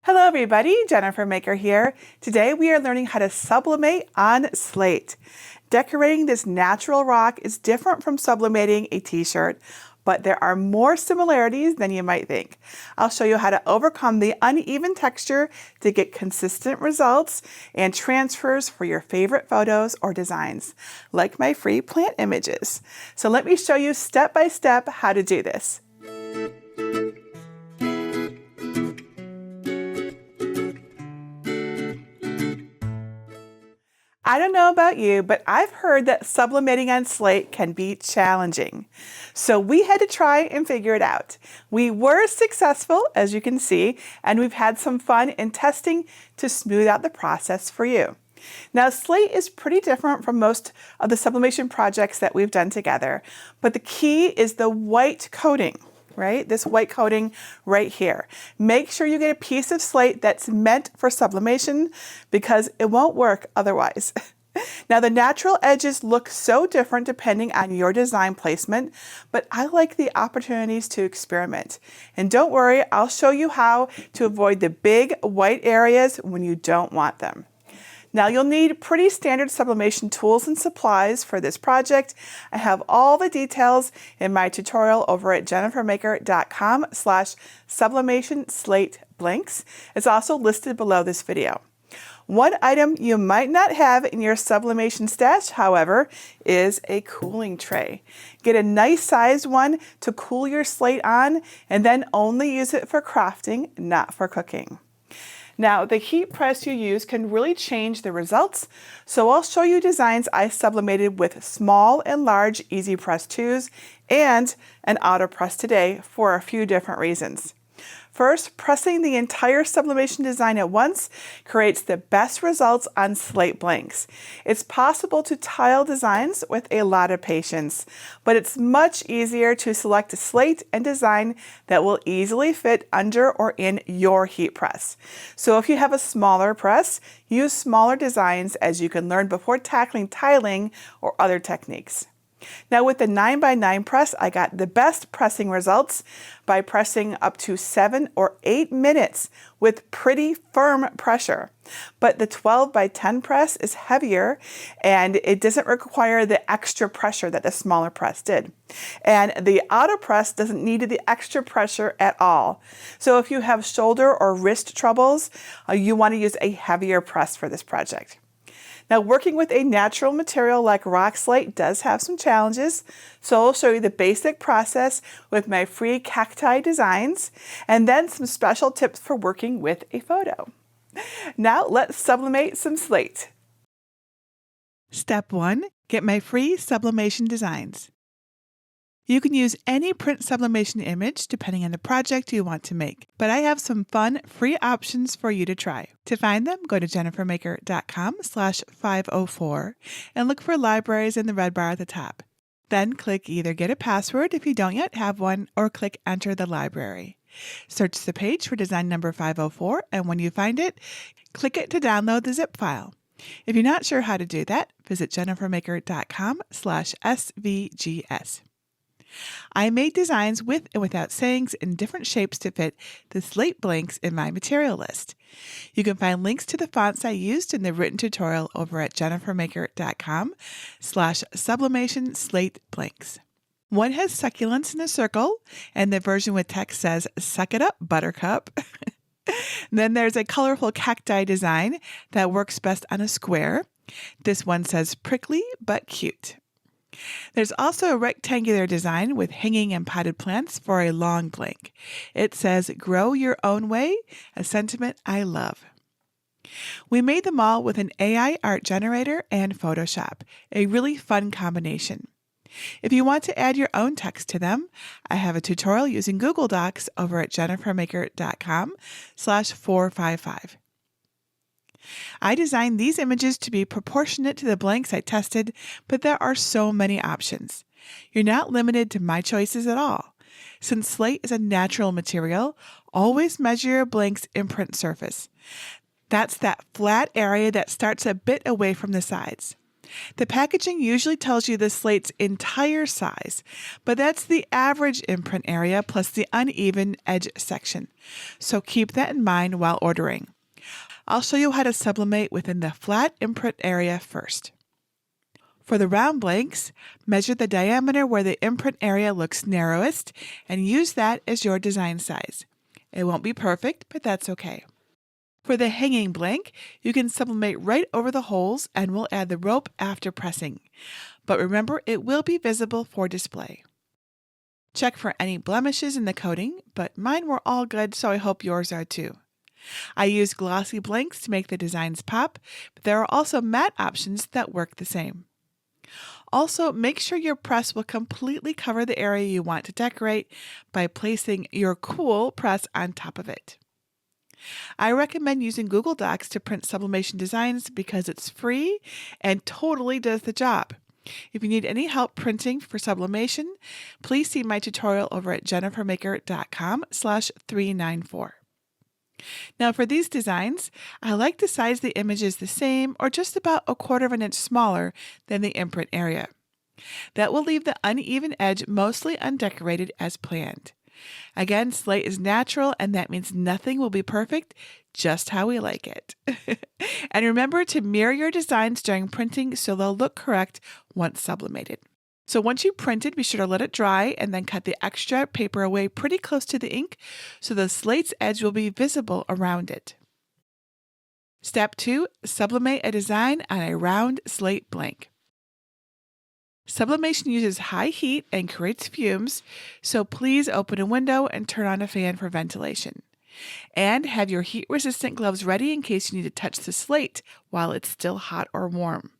Hello everybody, JenniferMaker here. Today we are learning how to sublimate on Slate. Decorating this natural rock is different from sublimating a t-shirt, but there are more similarities than you might think. I'll show you how to overcome the uneven texture to get consistent results and transfers for your favorite photos or designs, like my free plant images. So let me show you step by step how to do this. I don't know about you, but I've heard that sublimating on Slate can be challenging. So we had to try and figure it out. We were successful, as you can see, and we've had some fun in testing to smooth out the process for you. Now, Slate is pretty different from most of the sublimation projects that we've done together, but the key is the white coating. Right? This white coating right here. Make sure you get a piece of Slate that's meant for sublimation because it won't work otherwise. Now the natural edges look so different depending on your design placement, but I like the opportunities to experiment. And don't worry, I'll show you how to avoid the big white areas when you don't want them. Now you'll need pretty standard sublimation tools and supplies for this project. I have all the details in my tutorial over at JenniferMaker.com/sublimation/slate blanks. It's also listed below this video. One item you might not have in your sublimation stash, however, is a cooling tray. Get a nice sized one to cool your Slate on and then only use it for crafting, not for cooking. Now, the heat press you use can really change the results, so I'll show you designs I sublimated with small and large easy press 2s and an auto press today for a few different reasons. First, pressing the entire sublimation design at once creates the best results on Slate blanks. It's possible to tile designs with a lot of patience, but it's much easier to select a Slate and design that will easily fit under or in your heat press. So if you have a smaller press, use smaller designs as you can learn before tackling tiling or other techniques. Now with the 9x9 press, I got the best pressing results by pressing up to 7 or 8 minutes with pretty firm pressure. But the 12x10 press is heavier and it doesn't require the extra pressure that the smaller press did. And the auto press doesn't need the extra pressure at all. So if you have shoulder or wrist troubles, you want to use a heavier press for this project. Now, working with a natural material like rock slate does have some challenges, so I'll show you the basic process with my free cacti designs, and then some special tips for working with a photo. Now, let's sublimate some slate. Step 1. Get my free sublimation designs. You can use any print sublimation image depending on the project you want to make, but I have some fun free options for you to try. To find them, go to JenniferMaker.com/504 and look for libraries in the red bar at the top. Then click either Get a Password if you don't yet have one, or click Enter the library. Search the page for design number 504, and when you find it, click it to download the zip file. If you're not sure how to do that, visit JenniferMaker.com/svgs. I made designs with and without sayings in different shapes to fit the Slate blanks in my material list. You can find links to the fonts I used in the written tutorial over at JenniferMaker.com/sublimation/slate blanks. One has succulents in a circle, and the version with text says, "Suck it up, buttercup." Then there's a colorful cacti design that works best on a square. This one says, "Prickly but cute." There's also a rectangular design with hanging and potted plants for a long blank. It says, "Grow your own way," a sentiment I love. We made them all with an AI art generator and Photoshop, a really fun combination. If you want to add your own text to them, I have a tutorial using Google Docs over at JenniferMaker.com/455. I designed these images to be proportionate to the blanks I tested, but there are so many options. You're not limited to my choices at all. Since slate is a natural material, always measure your blank's imprint surface. That's that flat area that starts a bit away from the sides. The packaging usually tells you the slate's entire size, but that's the average imprint area plus the uneven edge section. So keep that in mind while ordering. I'll show you how to sublimate within the flat imprint area first. For the round blanks, measure the diameter where the imprint area looks narrowest and use that as your design size. It won't be perfect, but that's okay. For the hanging blank, you can sublimate right over the holes and we'll add the rope after pressing. But remember, it will be visible for display. Check for any blemishes in the coating, but mine were all good, so I hope yours are too. I use glossy blanks to make the designs pop, but there are also matte options that work the same. Also, make sure your press will completely cover the area you want to decorate by placing your cool press on top of it. I recommend using Google Docs to print sublimation designs because it's free and totally does the job. If you need any help printing for sublimation, please see my tutorial over at JenniferMaker.com/394. Now for these designs, I like to size the images the same or just about 1/4 inch smaller than the imprint area. That will leave the uneven edge mostly undecorated as planned. Again, Slate is natural, and that means nothing will be perfect, just how we like it. And remember to mirror your designs during printing so they'll look correct once sublimated. So once you printed, be sure to let it dry and then cut the extra paper away pretty close to the ink so the slate's edge will be visible around it. Step 2, sublimate a design on a round slate blank. Sublimation uses high heat and creates fumes, so please open a window and turn on a fan for ventilation. And have your heat-resistant gloves ready in case you need to touch the slate while it's still hot or warm.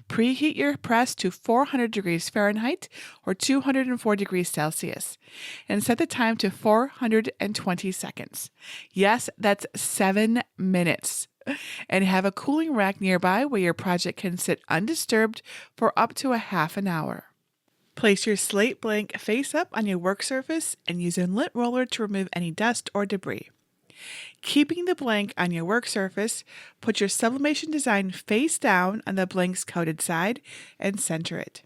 Preheat your press to 400 degrees Fahrenheit or 204 degrees Celsius and set the time to 420 seconds. Yes, that's 7 minutes. And have a cooling rack nearby where your project can sit undisturbed for up to a half an hour. Place your slate blank face up on your work surface and use a lint roller to remove any dust or debris. Keeping the blank on your work surface, put your sublimation design face down on the blank's coated side and center it.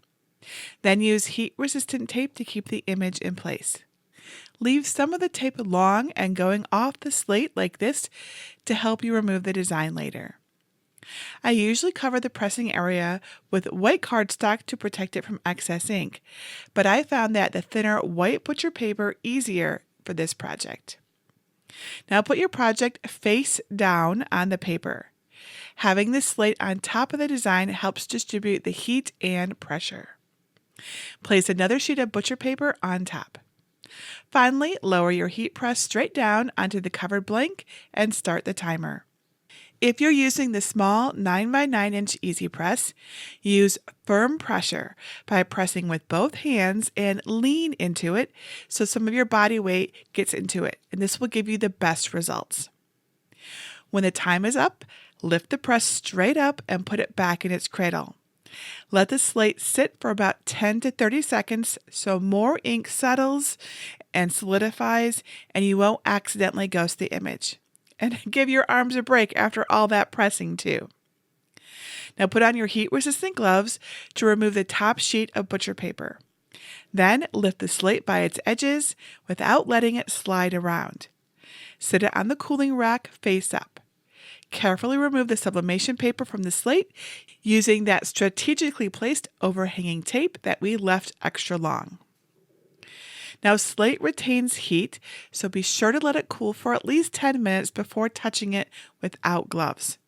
Then use heat-resistant tape to keep the image in place. Leave some of the tape long and going off the slate like this to help you remove the design later. I usually cover the pressing area with white cardstock to protect it from excess ink, but I found that the thinner white butcher paper easier for this project. Now put your project face down on the paper. Having the slate on top of the design helps distribute the heat and pressure. Place another sheet of butcher paper on top. Finally, lower your heat press straight down onto the covered blank and start the timer. If you're using the small 9x9 inch Easy Press, use firm pressure by pressing with both hands and lean into it so some of your body weight gets into it, and this will give you the best results. When the time is up, lift the press straight up and put it back in its cradle. Let the slate sit for about 10 to 30 seconds so more ink settles and solidifies and you won't accidentally ghost the image. And give your arms a break after all that pressing too. Now put on your heat-resistant gloves to remove the top sheet of butcher paper. Then lift the slate by its edges without letting it slide around. Sit it on the cooling rack face up. Carefully remove the sublimation paper from the slate using that strategically placed overhanging tape that we left extra long. Now slate retains heat, so be sure to let it cool for at least 10 minutes before touching it without gloves.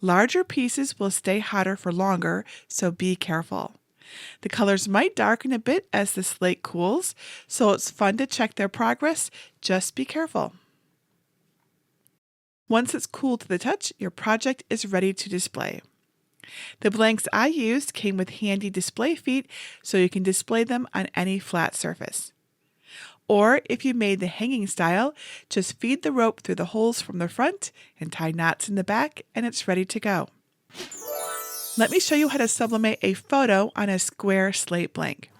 Larger pieces will stay hotter for longer, so be careful. The colors might darken a bit as the slate cools, so it's fun to check their progress. Just be careful. Once it's cooled to the touch, your project is ready to display. The blanks I used came with handy display feet so you can display them on any flat surface. Or if you made the hanging style, just feed the rope through the holes from the front and tie knots in the back and it's ready to go. Let me show you how to sublimate a photo on a square slate blank.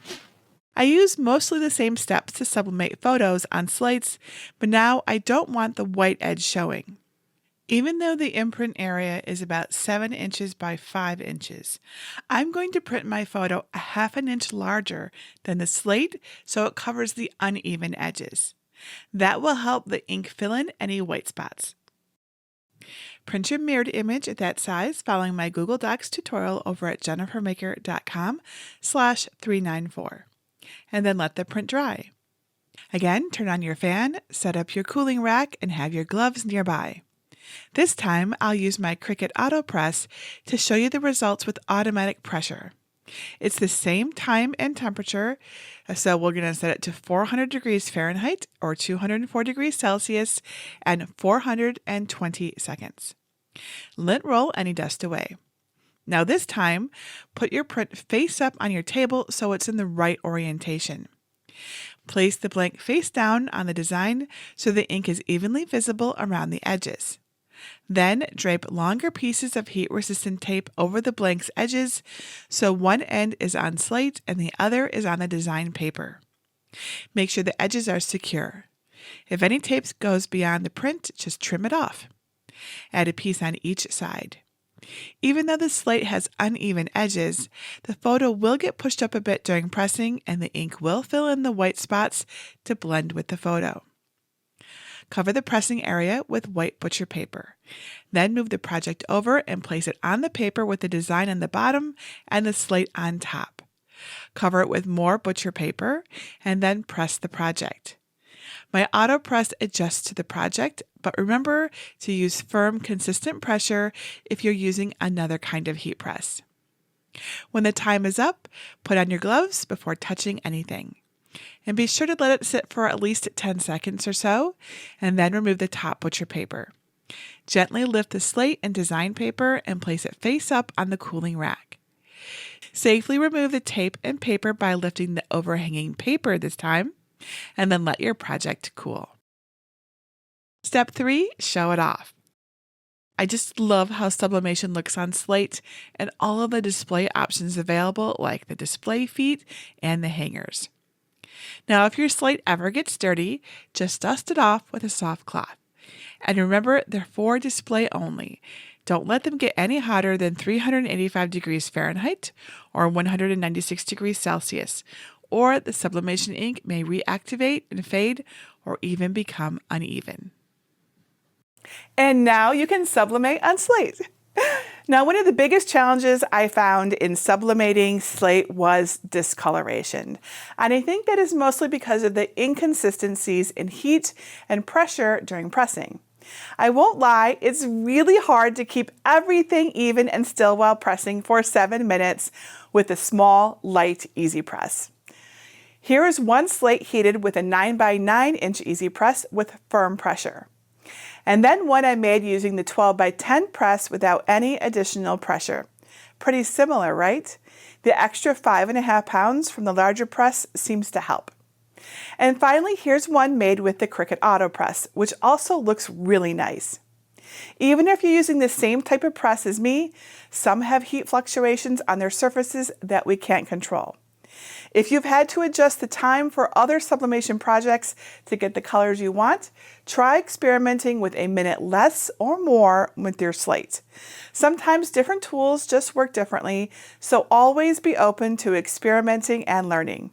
I use mostly the same steps to sublimate photos on slates, but now I don't want the white edge showing. Even though the imprint area is about 7 inches by 5 inches, I'm going to print my photo a half an inch larger than the slate so it covers the uneven edges. That will help the ink fill in any white spots. Print your mirrored image at that size following my Google Docs tutorial over at JenniferMaker.com/394, and then let the print dry. Again, turn on your fan, set up your cooling rack, and have your gloves nearby. This time, I'll use my Cricut Auto Press to show you the results with automatic pressure. It's the same time and temperature, so we're going to set it to 400 degrees Fahrenheit or 204 degrees Celsius and 420 seconds. Lint roll any dust away. Now this time, put your print face up on your table so it's in the right orientation. Place the blank face down on the design so the ink is evenly visible around the edges. Then drape longer pieces of heat-resistant tape over the blank's edges so one end is on slate and the other is on the design paper. Make sure the edges are secure. If any tape goes beyond the print, just trim it off. Add a piece on each side. Even though the slate has uneven edges, the photo will get pushed up a bit during pressing and the ink will fill in the white spots to blend with the photo. Cover the pressing area with white butcher paper. Then move the project over and place it on the paper with the design on the bottom and the slate on top. Cover it with more butcher paper and then press the project. My auto press adjusts to the project, but remember to use firm, consistent pressure if you're using another kind of heat press. When the time is up, put on your gloves before touching anything. And be sure to let it sit for at least 10 seconds or so, and then remove the top butcher paper. Gently lift the slate and design paper and place it face up on the cooling rack. Safely remove the tape and paper by lifting the overhanging paper this time, and then let your project cool. Step 3, show it off. I just love how sublimation looks on slate and all of the display options available like the display feet and the hangers. Now, if your slate ever gets dirty, just dust it off with a soft cloth. And remember, they're for display only. Don't let them get any hotter than 385 degrees Fahrenheit or 196 degrees Celsius, or the sublimation ink may reactivate and fade or even become uneven. And now you can sublimate on slate. Now, one of the biggest challenges I found in sublimating slate was discoloration. And I think that is mostly because of the inconsistencies in heat and pressure during pressing. I won't lie, it's really hard to keep everything even and still while pressing for 7 minutes with a small, light, easy press. Here is one slate heated with a 9 by 9 inch easy press with firm pressure. And then one I made using the 12 by 10 press without any additional pressure. Pretty similar, right? The extra 5.5 pounds from the larger press seems to help. And finally, here's one made with the Cricut Auto Press, which also looks really nice. Even if you're using the same type of press as me, some have heat fluctuations on their surfaces that we can't control. If you've had to adjust the time for other sublimation projects to get the colors you want, try experimenting with a minute less or more with your slate. Sometimes different tools just work differently, so always be open to experimenting and learning.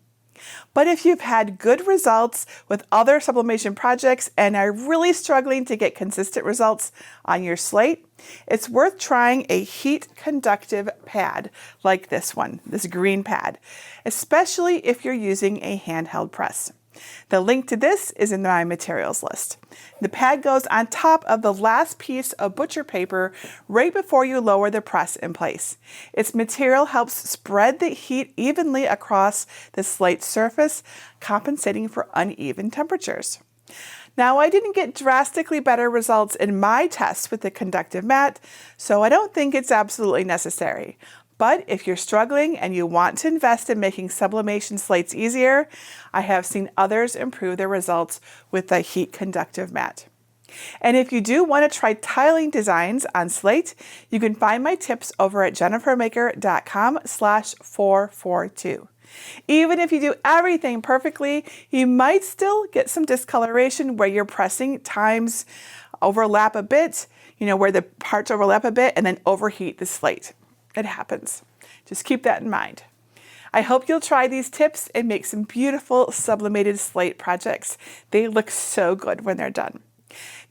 But if you've had good results with other sublimation projects and are really struggling to get consistent results on your slate, it's worth trying a heat conductive pad like this one, this green pad, especially if you're using a handheld press. The link to this is in my materials list. The pad goes on top of the last piece of butcher paper right before you lower the press in place. Its material helps spread the heat evenly across the slate surface, compensating for uneven temperatures. Now, I didn't get drastically better results in my tests with the conductive mat, so I don't think it's absolutely necessary. But if you're struggling and you want to invest in making sublimation slates easier, I have seen others improve their results with the heat conductive mat. And if you do want to try tiling designs on slate, you can find my tips over at JenniferMaker.com/442. Even if you do everything perfectly, you might still get some discoloration where your pressing times overlap a bit, where the parts overlap a bit, and then overheat the slate. It happens. Just keep that in mind. I hope you'll try these tips and make some beautiful sublimated slate projects. They look so good when they're done.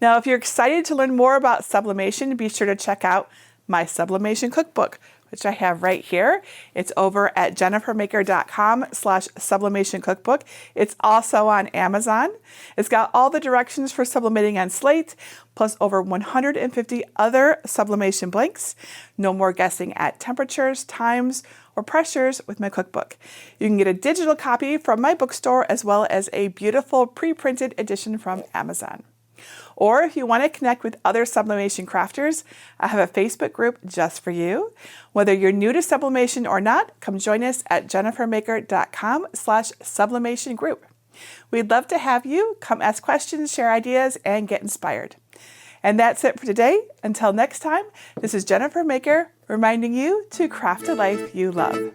Now, if you're excited to learn more about sublimation, be sure to check out my sublimation cookbook, which I have right here. It's over at JenniferMaker.com/sublimation cookbook. It's also on Amazon. It's got all the directions for sublimating on slate, plus over 150 other sublimation blanks. No more guessing at temperatures, times, or pressures with my cookbook. You can get a digital copy from my bookstore as well as a beautiful pre-printed edition from Amazon. Or if you want to connect with other sublimation crafters, I have a Facebook group just for you. Whether you're new to sublimation or not, come join us at JenniferMaker.com/sublimation group. We'd love to have you. Come ask questions, share ideas, and get inspired. And that's it for today. Until next time, this is Jennifer Maker reminding you to craft a life you love.